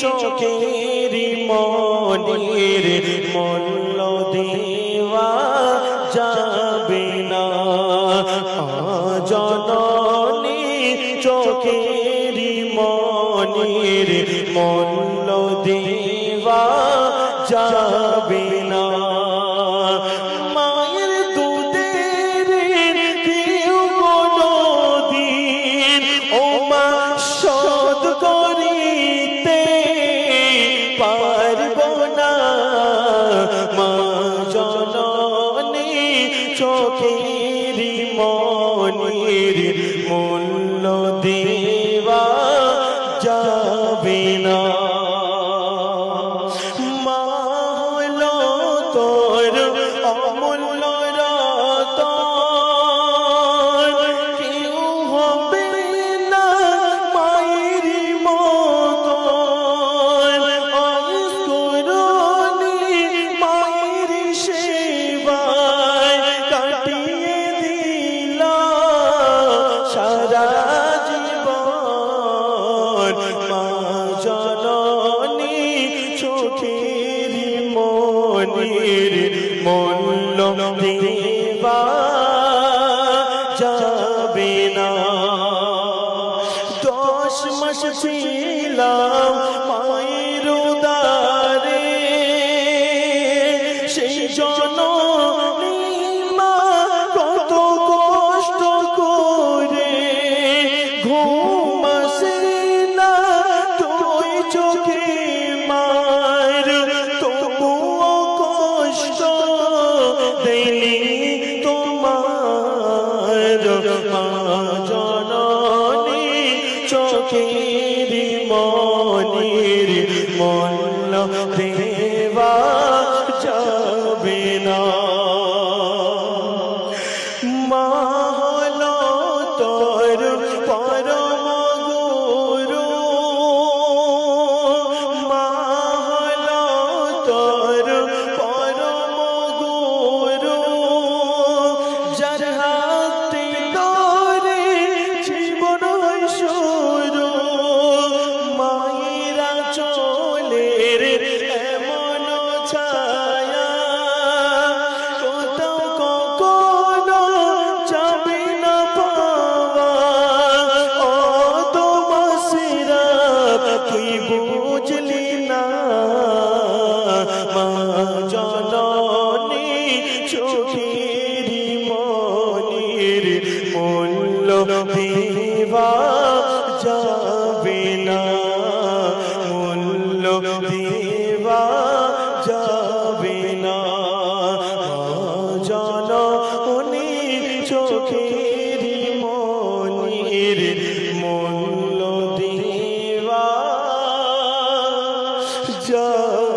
চোখের মনির মূল্য দেওয়া যাবে না। জননী চোখের মনির মূল্য দেওয়া যাবে না। মায়ের দুধের কেউ কোনদিন ও মা শোধ করিতে পারব না। মা জননী চোখের মনির মূল্য দেওয়া যাবে না। মা হলো তোর অমূল্য রতন, কেউ হবে না মায়ের মতন। আইস করুনি মায়ের সেবায় কাটিয়ে দিল সারা জীবন। মা জননী চোখের মনির মূল্য দেওয়া যাবে না। 10 মাস ছিলাম মায়ের উদারে, সেই জননী মা কত কষ্ট করে ঘুম আসে না তুই চোখে মার, তবুও কষ্ট দেয়নি তোমার। মা জননী চোখের মনির মূল্য দেওয়া যাবে না। মা হলো তোর পরম গুরু, মা হলো তোর পরম গুরু, যার হাতে তোর জীবন শুরু। মায়েরা চলের এমন ছায়া কোথাও কখনো যাবে না পাওয়া। ও তোমাসিরা তুই বুঝলি না, মা জননী চোখের মনির মূল্য দেওয়া যাবে না। মূল্য দেওয়া যাবে না। মা জননী চোখের মনির মূল্য দেওয়া যাবে